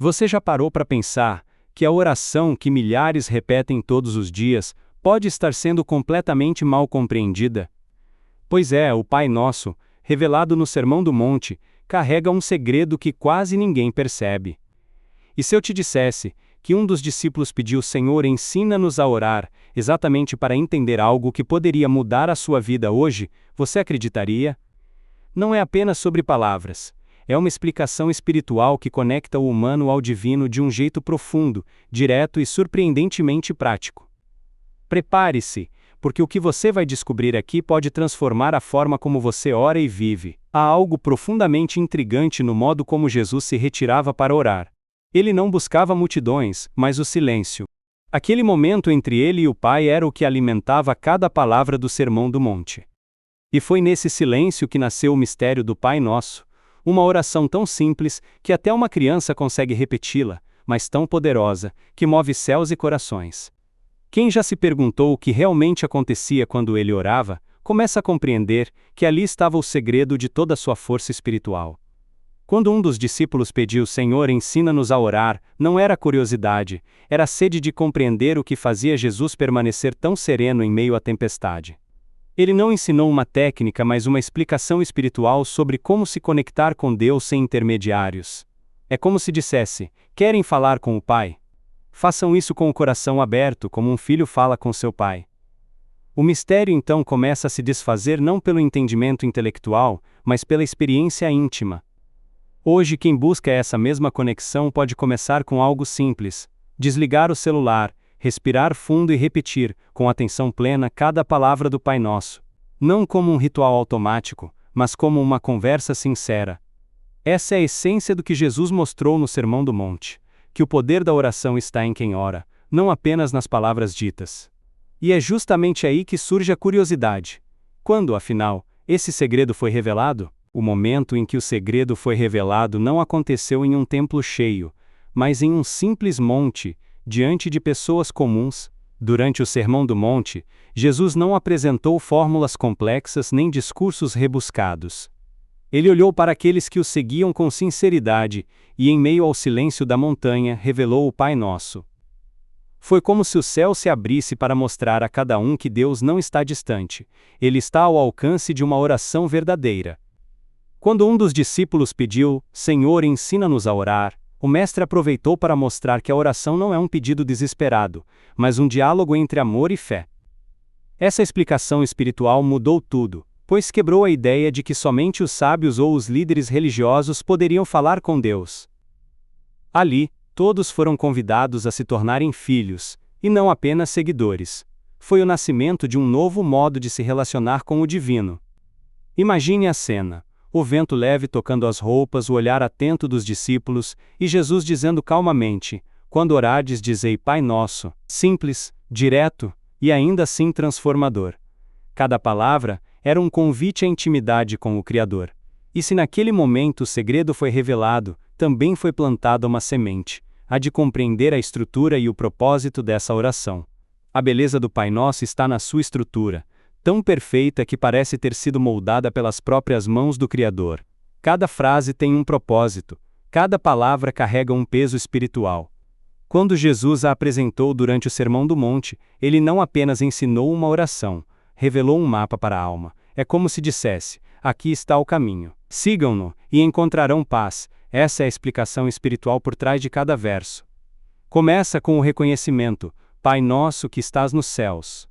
Você já parou para pensar que a oração que milhares repetem todos os dias pode estar sendo completamente mal compreendida? Pois é, o Pai Nosso, revelado no Sermão do Monte, carrega um segredo que quase ninguém percebe. E se eu te dissesse que um dos discípulos pediu: Senhor, ensina-nos a orar, exatamente para entender algo que poderia mudar a sua vida hoje, você acreditaria? Não é apenas sobre palavras. É uma explicação espiritual que conecta o humano ao divino de um jeito profundo, direto e surpreendentemente prático. Prepare-se, porque o que você vai descobrir aqui pode transformar a forma como você ora e vive. Há algo profundamente intrigante no modo como Jesus se retirava para orar. Ele não buscava multidões, mas o silêncio. Aquele momento entre ele e o Pai era o que alimentava cada palavra do Sermão do Monte. E foi nesse silêncio que nasceu o mistério do Pai Nosso, uma oração tão simples que até uma criança consegue repeti-la, mas tão poderosa, que move céus e corações. Quem já se perguntou o que realmente acontecia quando ele orava, começa a compreender que ali estava o segredo de toda a sua força espiritual. Quando um dos discípulos pediu: Senhor, ensina-nos a orar, não era curiosidade, era a sede de compreender o que fazia Jesus permanecer tão sereno em meio à tempestade. Ele não ensinou uma técnica, mas uma explicação espiritual sobre como se conectar com Deus sem intermediários. É como se dissesse: querem falar com o Pai? Façam isso com o coração aberto, como um filho fala com seu pai. O mistério então começa a se desfazer não pelo entendimento intelectual, mas pela experiência íntima. Hoje quem busca essa mesma conexão pode começar com algo simples: desligar o celular, respirar fundo e repetir, com atenção plena, cada palavra do Pai Nosso. Não como um ritual automático, mas como uma conversa sincera. Essa é a essência do que Jesus mostrou no Sermão do Monte, que o poder da oração está em quem ora, não apenas nas palavras ditas. E é justamente aí que surge a curiosidade. Quando, afinal, esse segredo foi revelado? O momento em que o segredo foi revelado não aconteceu em um templo cheio, mas em um simples monte, diante de pessoas comuns. Durante o Sermão do Monte, Jesus não apresentou fórmulas complexas nem discursos rebuscados. Ele olhou para aqueles que o seguiam com sinceridade e, em meio ao silêncio da montanha, revelou o Pai Nosso. Foi como se o céu se abrisse para mostrar a cada um que Deus não está distante, ele está ao alcance de uma oração verdadeira. Quando um dos discípulos pediu: Senhor, ensina-nos a orar, o Mestre aproveitou para mostrar que a oração não é um pedido desesperado, mas um diálogo entre amor e fé. Essa explicação espiritual mudou tudo, pois quebrou a ideia de que somente os sábios ou os líderes religiosos poderiam falar com Deus. Ali, todos foram convidados a se tornarem filhos, e não apenas seguidores. Foi o nascimento de um novo modo de se relacionar com o divino. Imagine a cena: o vento leve tocando as roupas, o olhar atento dos discípulos, e Jesus dizendo calmamente: quando orardes, dizei Pai Nosso. Simples, direto, e ainda assim transformador. Cada palavra era um convite à intimidade com o Criador. E se naquele momento o segredo foi revelado, também foi plantada uma semente, a de compreender a estrutura e o propósito dessa oração. A beleza do Pai Nosso está na sua estrutura, tão perfeita que parece ter sido moldada pelas próprias mãos do Criador. Cada frase tem um propósito, cada palavra carrega um peso espiritual. Quando Jesus a apresentou durante o Sermão do Monte, ele não apenas ensinou uma oração, revelou um mapa para a alma. É como se dissesse: aqui está o caminho. Sigam-no, e encontrarão paz. Essa é a explicação espiritual por trás de cada verso. Começa com o reconhecimento: Pai Nosso que estás nos céus.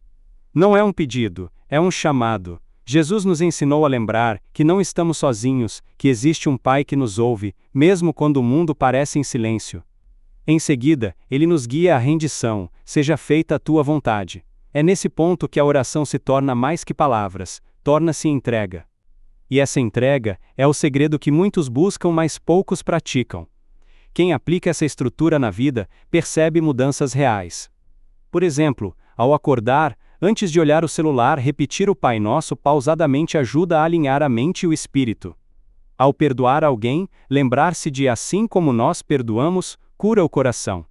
Não é um pedido, é um chamado. Jesus nos ensinou a lembrar que não estamos sozinhos, que existe um Pai que nos ouve, mesmo quando o mundo parece em silêncio. Em seguida, ele nos guia à rendição: seja feita a tua vontade. É nesse ponto que a oração se torna mais que palavras, torna-se entrega. E essa entrega é o segredo que muitos buscam, mas poucos praticam. Quem aplica essa estrutura na vida, percebe mudanças reais. Por exemplo, ao acordar, antes de olhar o celular, repetir o Pai Nosso pausadamente ajuda a alinhar a mente e o espírito. Ao perdoar alguém, lembrar-se de assim como nós perdoamos, cura o coração.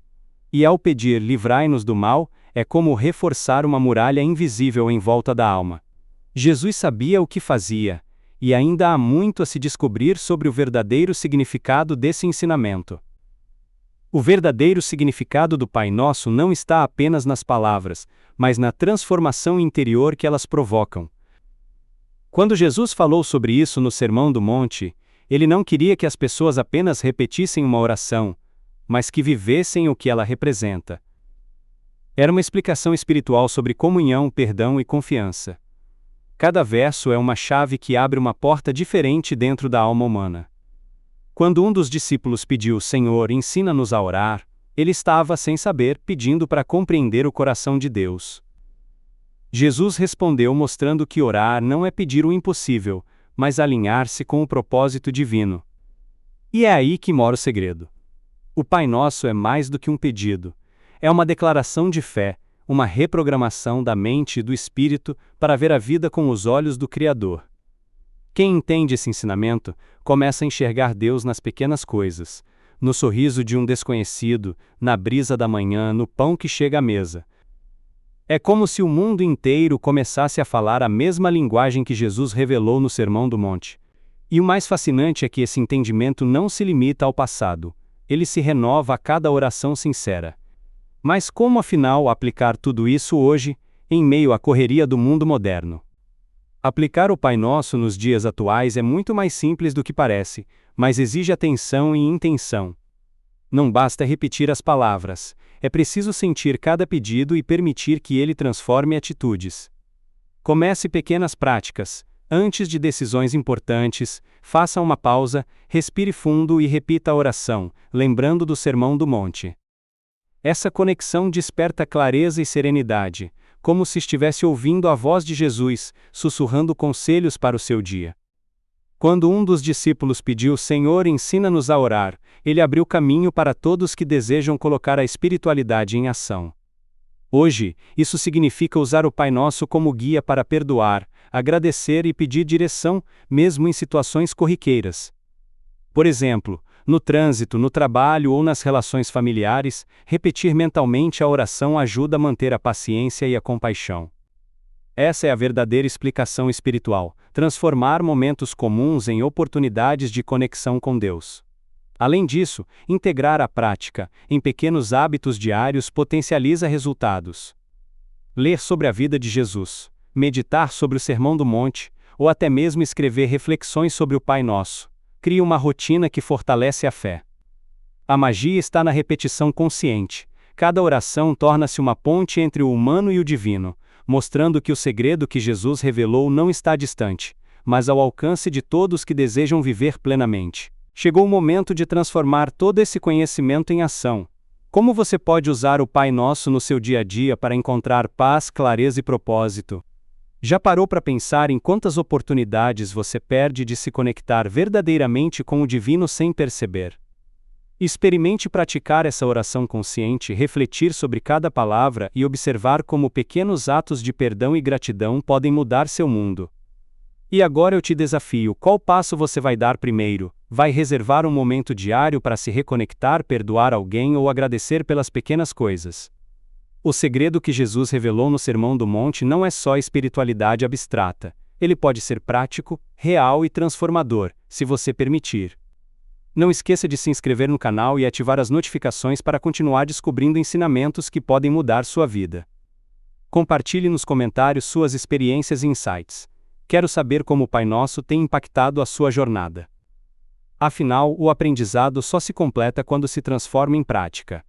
E ao pedir livrai-nos do mal, é como reforçar uma muralha invisível em volta da alma. Jesus sabia o que fazia, e ainda há muito a se descobrir sobre o verdadeiro significado desse ensinamento. O verdadeiro significado do Pai Nosso não está apenas nas palavras, mas na transformação interior que elas provocam. Quando Jesus falou sobre isso no Sermão do Monte, ele não queria que as pessoas apenas repetissem uma oração, mas que vivessem o que ela representa. Era uma explicação espiritual sobre comunhão, perdão e confiança. Cada verso é uma chave que abre uma porta diferente dentro da alma humana. Quando um dos discípulos pediu: Senhor, ensina-nos a orar, ele estava, sem saber, pedindo para compreender o coração de Deus. Jesus respondeu mostrando que orar não é pedir o impossível, mas alinhar-se com o propósito divino. E é aí que mora o segredo. O Pai Nosso é mais do que um pedido. É uma declaração de fé, uma reprogramação da mente e do espírito para ver a vida com os olhos do Criador. Quem entende esse ensinamento, começa a enxergar Deus nas pequenas coisas, no sorriso de um desconhecido, na brisa da manhã, no pão que chega à mesa. É como se o mundo inteiro começasse a falar a mesma linguagem que Jesus revelou no Sermão do Monte. E o mais fascinante é que esse entendimento não se limita ao passado, ele se renova a cada oração sincera. Mas como afinal aplicar tudo isso hoje, em meio à correria do mundo moderno? Aplicar o Pai Nosso nos dias atuais é muito mais simples do que parece, mas exige atenção e intenção. Não basta repetir as palavras, é preciso sentir cada pedido e permitir que ele transforme atitudes. Comece pequenas práticas. Antes de decisões importantes, faça uma pausa, respire fundo e repita a oração, lembrando do Sermão do Monte. Essa conexão desperta clareza e serenidade, como se estivesse ouvindo a voz de Jesus, sussurrando conselhos para o seu dia. Quando um dos discípulos pediu: Senhor, ensina-nos a orar, ele abriu caminho para todos que desejam colocar a espiritualidade em ação. Hoje, isso significa usar o Pai Nosso como guia para perdoar, agradecer e pedir direção, mesmo em situações corriqueiras. Por exemplo, no trânsito, no trabalho ou nas relações familiares, repetir mentalmente a oração ajuda a manter a paciência e a compaixão. Essa é a verdadeira explicação espiritual: transformar momentos comuns em oportunidades de conexão com Deus. Além disso, integrar a prática, em pequenos hábitos diários, potencializa resultados. Ler sobre a vida de Jesus, meditar sobre o Sermão do Monte, ou até mesmo escrever reflexões sobre o Pai Nosso, cria uma rotina que fortalece a fé. A magia está na repetição consciente. Cada oração torna-se uma ponte entre o humano e o divino, mostrando que o segredo que Jesus revelou não está distante, mas ao alcance de todos que desejam viver plenamente. Chegou o momento de transformar todo esse conhecimento em ação. Como você pode usar o Pai Nosso no seu dia a dia para encontrar paz, clareza e propósito? Já parou para pensar em quantas oportunidades você perde de se conectar verdadeiramente com o divino sem perceber? Experimente praticar essa oração consciente, refletir sobre cada palavra e observar como pequenos atos de perdão e gratidão podem mudar seu mundo. E agora eu te desafio: qual passo você vai dar primeiro? Vai reservar um momento diário para se reconectar, perdoar alguém ou agradecer pelas pequenas coisas? O segredo que Jesus revelou no Sermão do Monte não é só espiritualidade abstrata. Ele pode ser prático, real e transformador, se você permitir. Não esqueça de se inscrever no canal e ativar as notificações para continuar descobrindo ensinamentos que podem mudar sua vida. Compartilhe nos comentários suas experiências e insights. Quero saber como o Pai Nosso tem impactado a sua jornada. Afinal, o aprendizado só se completa quando se transforma em prática.